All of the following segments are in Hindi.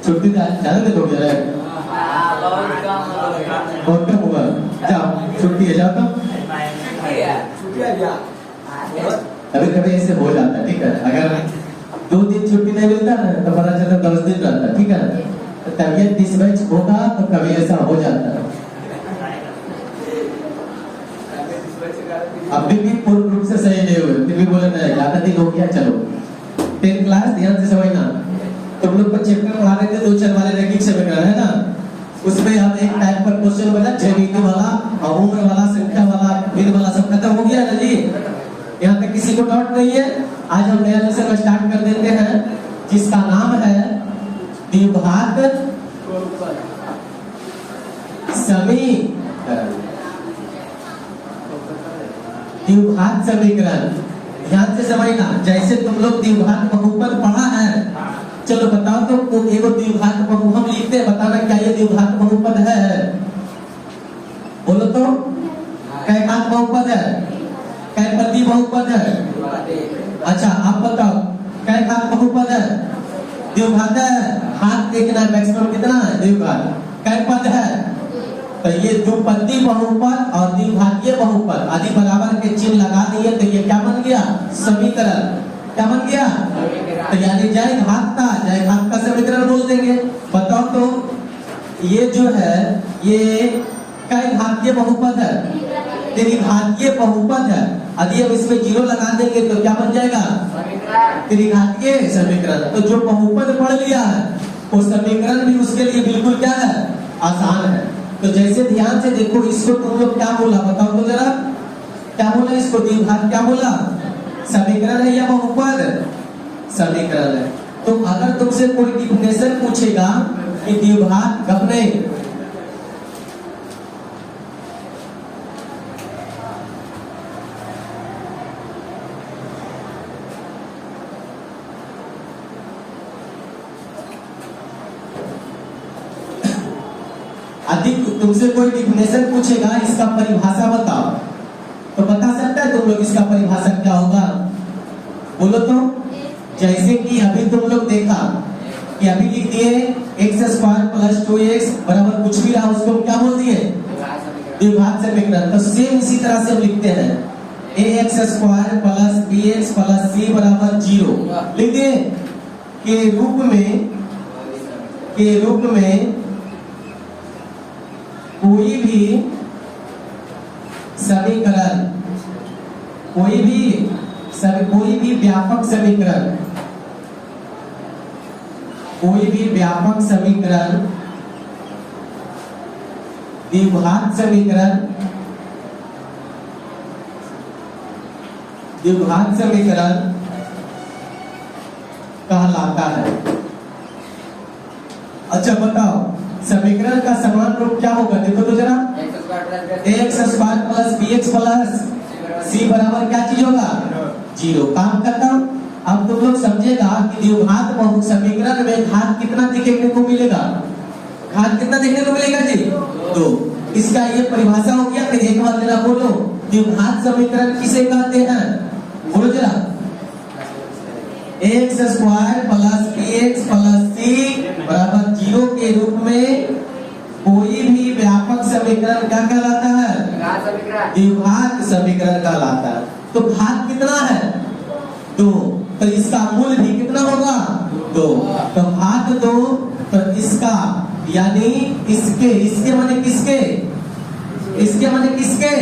छुट्टी ज्यादा दिन हो गया है, बहुत कम हुआ। जाओ छुट्टी है, जाओ तुम। कभी कभी ऐसे हो जाता है, ठीक है। अगर 2 दिन छुट्टी नहीं मिलता ना तो पता चलता 10 दिन रहता, ठीक है। तो तबीयत डिसमैच होगा तो कभी ऐसा हो जाता है। अभी भी पूर्ण रूप से सही नहीं हुए, फिर भी बोले नहीं ज्यादा दिन हो गया, चलो 10 क्लास ध्यान से समझना। तुम लोग को चैप्टर पढ़ा रहे थे 2 चर वाले रैखिक समीकरण, है ना। उसमें हम एक टाइप पर क्वेश्चन बना, ज्यामिति वाला और उम्र वाला, संख्या वाला, वेद वाला सब खत्म हो गया ना जी। यहाँ तक किसी को डाउट नहीं है। आज हम नया लेसन स्टार्ट कर देते हैं जिसका नाम है द्विघात समीकरण। द्विघात समीकरण ध्यान से समझना। जैसे तुम लोग द्विघात बहुपद पढ़ा है, चलो बताओ तो एगो द्विघात बहुपद हम लिखते हैं, बताना क्या ये द्विघात बहुपद है? बोलो तो, कै घात बहुपद है, कै पदी बहुपद है? अच्छा आप बताओ, कै घात बहुपद है? द्विघात है। हाथ देखना है, मैक्सिमम कितना है द्विघात, कै पद है? तो ये द्विपदी बहुपद और द्विघातीय बहुपद आदि बराबर के चिन्ह लगा दिए तो ये क्या बन गया? समीकरण। क्या बन गया? तो यानी जय घात का समीकरण बोल देंगे। बताओ तो ये जो है ये कै घातीय बहुपद है? त्रिघातीय बहुपद है। यदि हम इसमें 0 लगा देंगे तो क्या बन जाएगा? त्रिघातीय समीकरण। तो जो बहुपद पढ़ लिया है वो समीकरण भी उसके लिए बिल्कुल क्या है? आसान है। तो जैसे ध्यान से देखो, इसको तुम लोग क्या बोला बताओ तो जरा, क्या बोला इसको? द्विघात क्या बोला? समीकरण है या बहुपद? समीकरण है। तो अगर तुमसे कोई डिफिनेशन पूछेगा कि द्विघात कब नहीं, अधिक तुमसे कोई डिफिनेशन पूछेगा इसका परिभाषा बताओ, तो बता सकता है तुम लोग इसका परिभाषा क्या होगा? बोलो तो। जैसे कि अभी तुम लोग देखा कि अभी लिख दिए x² + 2x बराबर कुछ भी रहा उसको क्या बोल दिए? द्विघात समीकरण। तो सेम इसी तरह से हम लिखते हैं ax² + bx + c बराबर 0 लिख दिए। के रूप में कोई भी समीकरण, कोई भी व्यापक समीकरण, द्विघात समीकरण कहलाता है। अच्छा बताओ समीकरण का समान रूप क्या होगा? देखो तो जरा, ax² + bx + c बराबर क्या चीज होगा? 0। काम करता हूं। अब तुम लोग समझेगा कि द्विघात बहु समीकरण में घात कितना देखने को मिलेगा? घात कितना देखने को मिलेगा जी? 2। इसका ये परिभाषा हो गया। फिर एक बार जरा बोलो, द्विघात समीकरण किसे कहते हैं? बोलो जरा। ax² + bx + c बराबर 0 के रूप में कोई भी व्यापक समीकरण क्या कहलाता है? द्विघात समीकरण कहलाता है। तो घात कितना है? 2। तो इसका मूल भी कितना होगा? 2। तो घात 2, तो इसका यानी इसके माने किसके? इसके माने किसके?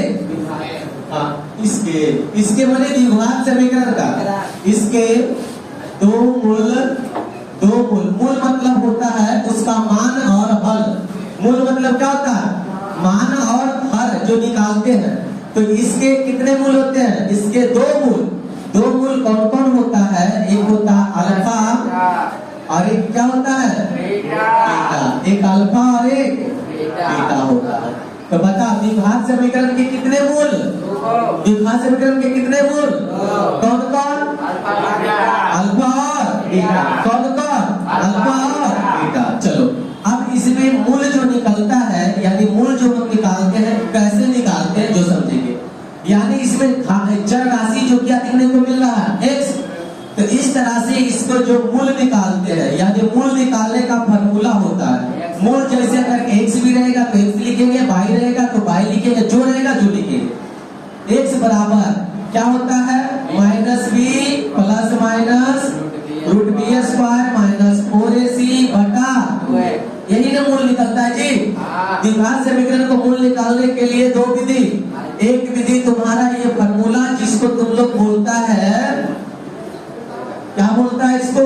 इसके माने द्विघात समीकरण का। इसके दो मूल मतलब होता है उसका मान और हल। मूल मतलब क्या होता है? मान और हर जो निकालते हैं। तो इसके कितने मूल होते हैं? इसके 2 मूल कौन कौन होता है? एक होता है अल्फा और एक क्या होता है? बीटा। एक अल्फा और एक बीटा होता है। तो बता द्विघात समीकरण के कितने मूल? द्विघात समीकरण के कितने मूल? कौन कौन? अल्फा और बीटा। कौन कौन? अल्फा और बीटा। चलो अब इसमें मूल जो निकलता है, यानी मूल जो हम निकालते हैं कैसे निकालते हैं जो समझेंगे। यानी इसमें चर राशि जो क्या देखने को मिल रहा है? x। तो इस तरह से इसको जो मूल निकालते हैं, यानी मूल निकालने का फॉर्मूला मूल निकलता है जी? द्विघात समीकरण को मूल निकालने के लिए दो विधि। एक विधि तुम्हारा ये फॉर्मूला जिसको तुम लोग बोलता है, क्या बोलता है इसको?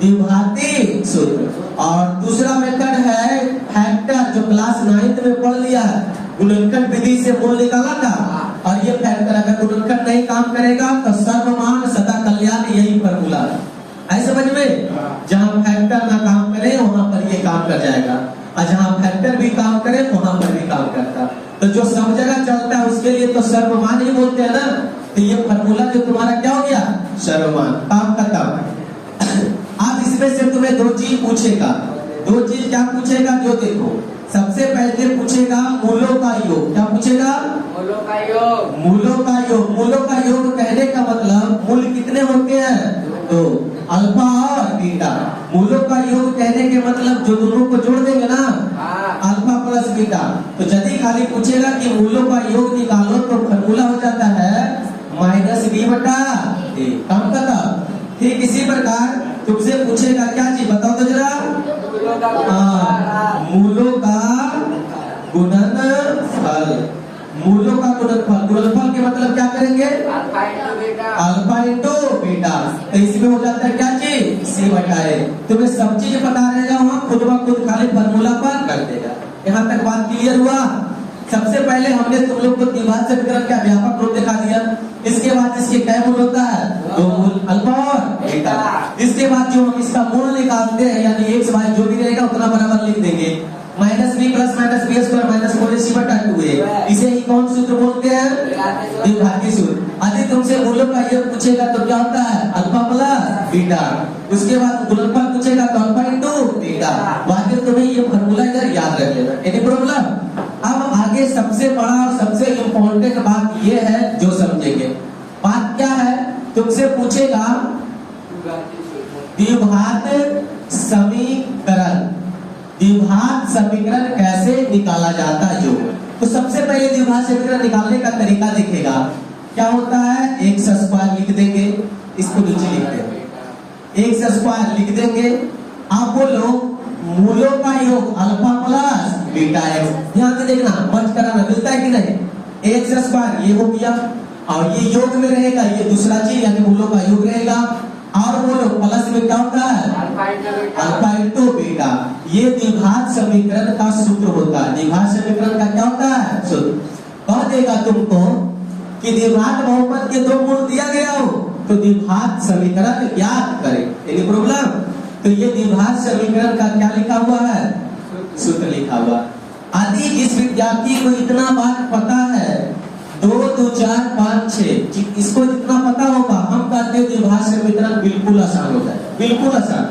द्विघाती सूत्र। और दूसरा मेथड है फैक्टर, जो क्लास 9th में पढ़ लिया है, गुणनखंड विधि से मूल निकाला था। और ये फैक्टर अगर गुणनखंड नहीं काम करेगा तो सर्वमान सदा कल्याण, यही फॉर्मूला है। ऐसे समझ में, जहां फैक्टर ना काम करे वहां पर ये काम कर जाएगा, और जहां फैक्टर भी काम करे वहां पर भी काम करता। तो जो सब जगह चलता है उसके लिए तो सर्वमान ही बोलते हैं ना। तो ये फॉर्मूला जो तुम्हारा क्या हो गया? सर्वमान। काम खत्म। अब इसमें से तुम्हें दो चीज पूछेगा। दो चीज क्या पूछेगा? जो देखो, सबसे पहले पूछेगा मूलों का योग। क्या पूछेगा? मूलों का योग। मूलों का योग। मूलों का योग कहने का मतलब मूल कितने होते हैं? दो, अल्फा और बीटा। मूलों का योग कहने के मतलब जो दोनों को जोड़ देंगे ना, अल्फा प्लस बीटा। तो यदि खाली पूछेगा कि मूलों का योग निकालो तो फॉर्मूला हो जाता है -b/a। काम खत्म। ठीक इसी प्रकार तुमसे पूछेगा क्या चीज, बताओ तो जरा। मूलों का गुणनफल। मूलों का गुणनफल। गुणनफल के मतलब क्या करेंगे? Alpha into beta. तो इसमें हो जाता है क्या चीज? c/a। तुम्हें सब चीज पता रहेगा, वहाँ खुद ब खुद खाली फॉर्मूला पर कर देगा। यहाँ तक बात क्लियर हुआ? सबसे पहले हमने तुम लोग को द्विघात समीकरण का व्यापक रूप दिखा दिया। इसके बाद इसके क्या मूल होता है? दो मूल, अल्फा और बीटा। इसके बाद जो हम इसका मूल निकालते हैं, यानी x y जो भी रहेगा उतना बराबर लिख देंगे। -b + -b² - 4ac/2a। इसे ही कौन सूत्र बोलते हैं? द्विघाती सूत्र। यदि तुमसे मूलों का योग पूछेगा तो क्या होता है? Alpha plus beta. उसके बाद गुणनफल पूछेगा तो अल्फा इंटू बीटा। बाकी तुम्हें ये फॉर्मूला इधर याद रख लेना। Any problem? अब आगे सबसे बड़ा और सबसे इम्पोर्टेंट बात ये है जो समझेंगे। बात क्या है? तुमसे पूछेगा द्विघात समीकरण। द्विघात समीकरण कैसे निकाला जाता है जो, तो सबसे पहले द्विघात समीकरण निकालने का तरीका दिखेगा। क्या होता है? x² लिख देंगे, इसको नीचे लिख देंगे। x² लिख देंगे। आप बोलो मूलों का योग अल्फा प्लस बीटा x। ध्यान से देखना, मत कराना, मिलता है कि नहीं? x² ये हो गया, और ये योग में रहेगा, ये दूसरा चीज यानी मूलों का योग रहेगा। और बोलो प्लस में क्या होता है? Alpha into beta. ये द्विघात समीकरण का सूत्र होता है। द्विघात समीकरण का क्या होता है? सूत्र। कह देगा तुमको कि द्विघात बहुपद के दो मूल दिया गया हो तो द्विघात समीकरण याद करें। Any problem? तो ये द्विघात समीकरण का क्या लिखा हुआ है? सूत्र लिखा हुआ। यदि जिस विद्यार्थी को इतना बात पता है, 2 2 4 5 6, इसको जितना पता होगा, हम कहते हैं द्विघात समीकरण बिल्कुल आसान होता है। बिल्कुल आसान।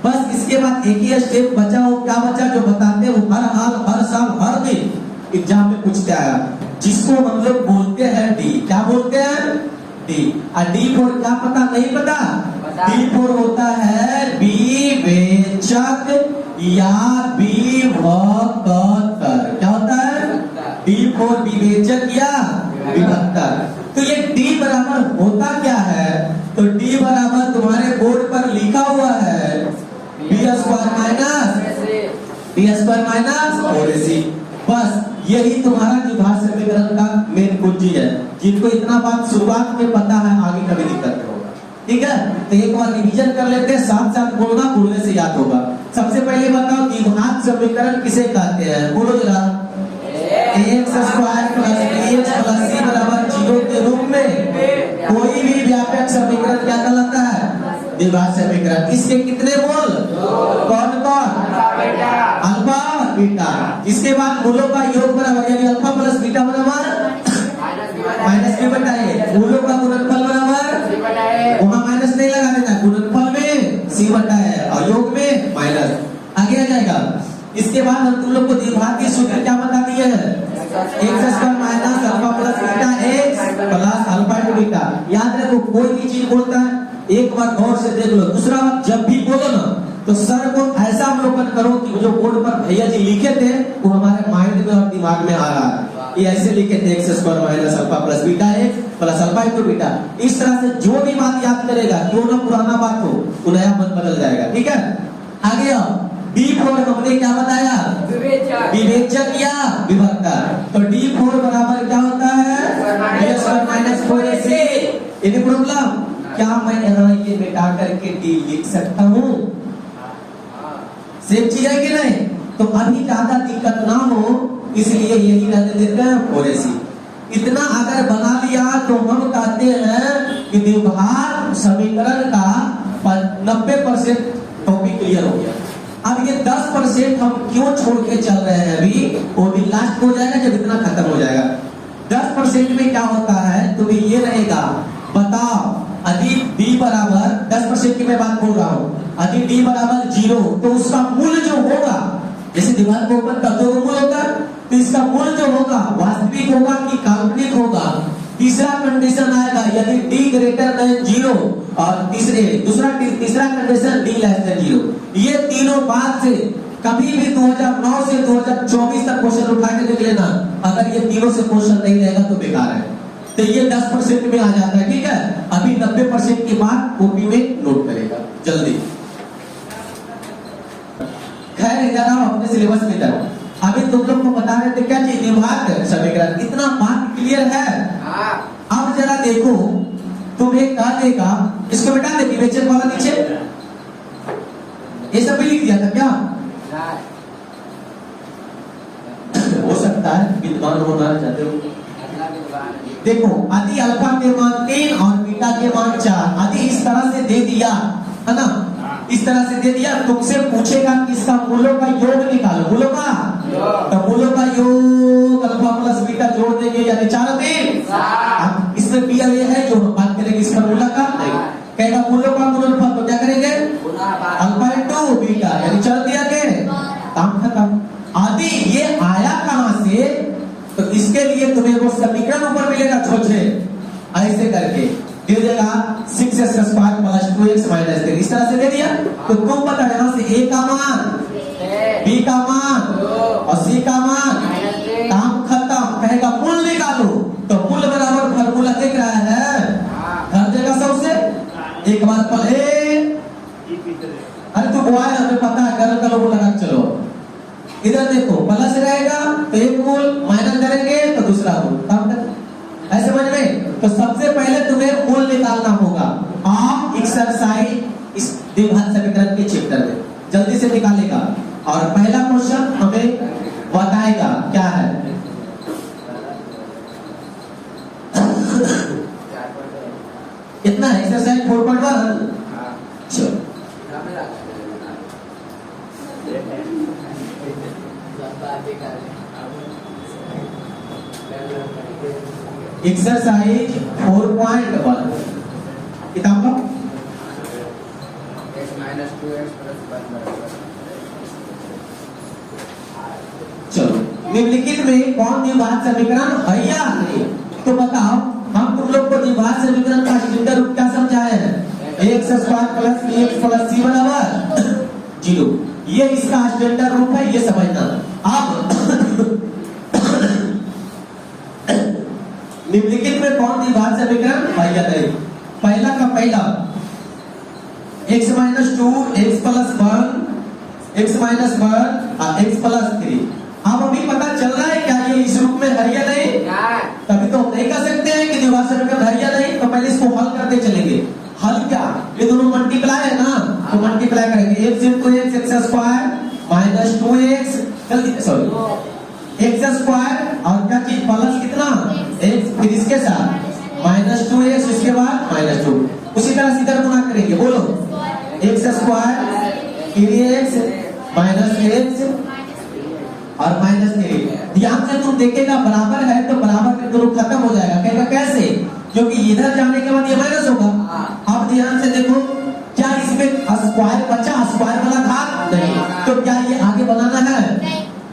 बस इसके बाद एक ही स्टेप बचा हो। क्या बचा? जो बताते हैं वो हर हाल, हर साल, हर दिन एग्जाम में पूछते आया, जिसको हम लोग बोलते हैं डी। क्या बोलते हैं? डी। और D4 क्या पता? नहीं पता? D4 होता है विवेचक या विभक्तर। क्या होता है? D4 विवेचक या विभक्तर। तो ये D बराबर होता क्या है? तो D बराबर तुम्हारे बोर्ड पर लिखा हुआ है b² - 4ac। बस यही तुम्हारा द्विघात समीकरण का मेन कुंजी है। जिनको इतना बात शुरुआत में पता है, आगे कभी दिक्कत नहीं होगा। ठीक है? तो एक बार रिवीजन कर लेते हैं, साथ साथ बोलना, बोलने से याद होगा। सबसे पहले बताओ द्विघात समीकरण किसे कहते हैं? बोलो जरा। ax² + bx + c = 0 के रूप में कोई भी व्यापक समीकरण क्या कहलाता है? द्विघात समीकरण। इसके कितने मूल? कौन कौन? अल्फा और बीटा। इसके बाद मूलों का योग बराबर, यानी अल्फा प्लस बीटा बराबर -b/a। मूलों का गुणनफल बराबर, वहां माइनस नहीं लगा देना, गुणनफल में c/a और योग में माइनस। आगे आ जाएगा। इसके बाद हम तुम लोग को द्विघाती सूत्र क्या बता दिए हैं? x² - alpha plus beta x plus alpha into beta. याद रखो, कोई भी चीज बोलता है एक बार गौर से देख लो। दूसरा बात, जब भी बोलो ना तो सर को ऐसा अवलोकन करो कि जो बोर्ड पर भैया जी लिखे थे वो हमारे माइंड में और दिमाग में आ रहा है। ये ऐसे लिखे थे x² - alpha plus beta x plus alpha into beta. इस तरह से जो भी बात याद करेगा, क्यों ना पुराना बात हो, वो नया मन बदल जाएगा। ठीक है? आगे आओ। D4 हमने क्या बताया? विवेचक या विभक्तर। तो D4 बराबर क्या होता है? -4AC। Any problem? क्या मैं यहाँ ये मिटा करके D लिख सकता हूँ? सेम चीज है कि नहीं? तो अभी ज्यादा दिक्कत ना हो इसलिए यही रहने देते हैं 4AC। इतना अगर बना लिया तो हम कहते हैं कि द्विघात समीकरण का 90% टॉपिक क्लियर हो गया। अब ये 10% हम क्यों छोड़ के चल रहे हैं अभी, वो भी लास्ट हो जाएगा जब इतना खत्म हो जाएगा। 10% में क्या होता है तो ये रहेगा, बताओ यदि D बराबर 10% की मैं बात बोल रहा हूँ, यदि D बराबर 0 तो उसका मूल जो होगा, जैसे दिमाग को ऊपर का दो मूल होता है तो इसका मूल जो होगा वास्तविक होगा कि काल्पनिक होगा। तीसरा कंडीशन आएगा यदि D ग्रेटर देन 0 और तीसरा कंडीशन D लेस देन 0। ये तीनों बात से कभी भी 2009 से 2024 तक क्वेश्चन उठा के देख लेना, अगर ये तीनों से क्वेश्चन नहीं रहेगा तो बेकार है। तो ये 10% में आ जाता है, ठीक है। अभी 90% की बात कॉपी में नोट करेगा जल्दी। खैर इधर आओ अपने सिलेबस में जाओ। अभी तुम लोग को बता रहे थे क्या चीज, विभाग समीकरण, इतना बात क्लियर है। अब जरा देखो, तुम्हें कहा देगा इसको बेटा दे विवेचक वाला नीचे, ये सब भी लिख दिया था क्या? हो सकता है विद्वान होना चाहते हो। देखो यदि अल्फा के मान 3 और बीटा के मान 4 यदि इस तरह से दे दिया है ना, इस तरह से दे दिया, तुमसे पूछेगा कि इसका मूलों का योग निकालो। मूलों का तो मूलों का योग अल्फा प्लस बीटा जोड़ देंगे यानी 4 3। इसमें पी ये है जो हम बात करेंगे इसका मूला का नहीं, कहेगा मूलों का गुणनफल तो क्या करेंगे अल्फा इंटू बीटा यानी 4 दिया के काम खत्म। आदि ये आया कहां से, तो इसके लिए तुम्हें वो समीकरण ऊपर मिलेगा छोटे ऐसे करके दे देगा 6x² + 2x - 3। इस तरह से दे दिया तो तुम पता यहाँ से A का मान, B का मान और C का मान, काम खत्म। कहेगा मूल निकालो, तो मूल बराबर फार्मूला दिख रहा है, कर देगा सबसे एक बार पर अरे तू बुआ हमें पता है, गलत लोगों लगा चलो। इधर देखो प्लस रहेगा तो एक मूल, माइनस करेंगे तो दूसरा मूल, काम खत्म। ऐसे समझ में? तो सबसे पहले तुम्हें मूल निकालना होगा। आप एक्सरसाइज इस द्विघात समीकरण के चैप्टर में जल्दी से निकालेगा और पहला क्वेश्चन हमें बताएगा क्या है। कितना है एक्सरसाइज 4.1? चलो एक्सरसाइज 4.1 किताब का चलो निम्नलिखित में कौन द्विघात समीकरण है या नहीं, तो बताओ। हम तुम लोग को द्विघात समीकरण का स्टैंडर्ड रूप क्या समझाए हैं, x² + bx + c बराबर 0। ये इसका स्टैंडर्ड रूप है, ये समझना। अब निम्नलिखित में कौन द्विघात समीकरण है या नहीं। पहला का पहला x - 2 x + 1 x - 1 x + 3। अब अभी पता चल रहा है क्या ये इस रूप में है या नहीं, तभी तो हम नहीं कह सकते हैं कि द्विघात समीकरण है या नहीं। तो पहले इसको हल करते चलेंगे। हल क्या, ये दोनों मल्टीप्लाई है ना, तो मल्टीप्लाई करेंगे x × x x² - 2x x² और क्या चीज प्लस कितना x, फिर इसके साथ -2x, इसके बाद -2। उसी तरह से इधर गुणा करेंगे, बोलो x² फिर x -x और -3। ध्यान से तुम देखेगा बराबर है तो बराबर के दोनों खत्म हो जाएगा। कहेगा कैसे, क्योंकि इधर जाने के बाद ये माइनस होगा। अब ध्यान से देखो, क्या इसमें स्क्वायर बचा, स्क्वायर वाला घात नहीं, तो क्या ये आगे बनाना है।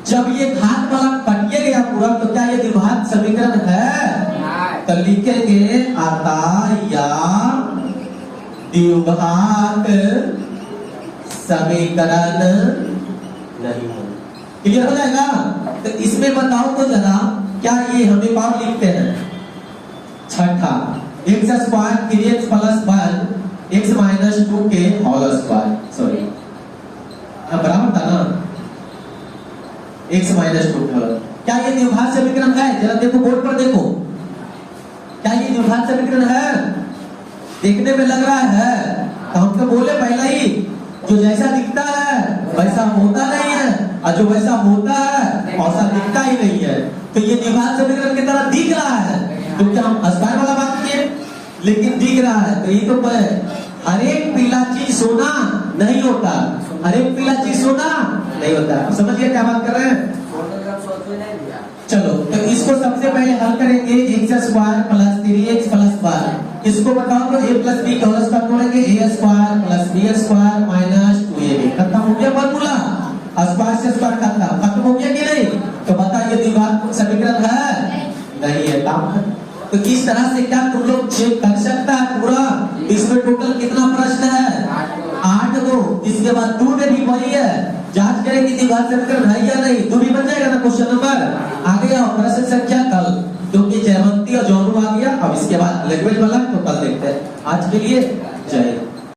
जब ये घात वाला कटिए गया पूरा, तो क्या ये द्विघात समीकरण है, तो लिखेंगे आता या द्विघात समीकरण नहीं है। क्लियर हो जाएगा। तो इसमें बताओ तो जरा, क्या ये हम एक और लिखते हैं छठा x² 3x + 1 x - 2 के होल स्क्वायर, सॉरी बराबर था ना, x माइनस 2 था। क्या ये द्विघात समीकरण है? जरा देखो बोर्ड पर देखो, क्या ये द्विघात समीकरण है? देखने में लग रहा है तो हम तो बोले पहले ही, जो जैसा दिखता है वैसा होता नहीं है, और जो वैसा होता है वैसा दिखता ही नहीं है। तो ये द्विघात समीकरण की तरह दिख रहा है, क्योंकि हम अस्पायर वाला बात किए, लेकिन दिख रहा है। तो ये तो हर एक पीला चीज सोना नहीं होता, हर एक पीला चीज सोना नहीं होता। समझिए क्या बात कर रहे हैं? चलो तो इसको सबसे पहले हल करेंगे, x square plus 3x plus 1। इसको बताओ तो a प्लस b का होल स्क्वायर तोड़ेंगे, a square plus b square minus 2ab। खत्म हो गया फॉर्मूला, स्क्वायर से स्क्वायर खत्म हो गया कि नहीं? तो बताइए द्विघात समीकरण है? नहीं है, काम है। तो इस तरह से क्या तुम लोग चेक कर सकता है पूरा? इसमें टोटल कितना प्रश्न है? 8 गो। इसके बाद 2 में भी वही है, जांच करें कि द्विघात समीकरण है या नहीं। 2 भी बन जाएगा ना क्वेश्चन नंबर। आगे आओ, प्रश्न संख्या कल, क्योंकि जयवंती और जौनू आ गया। अब इसके बाद लैंग्वेज वाला तो कल देखते हैं। आज के लिए जय हिंद।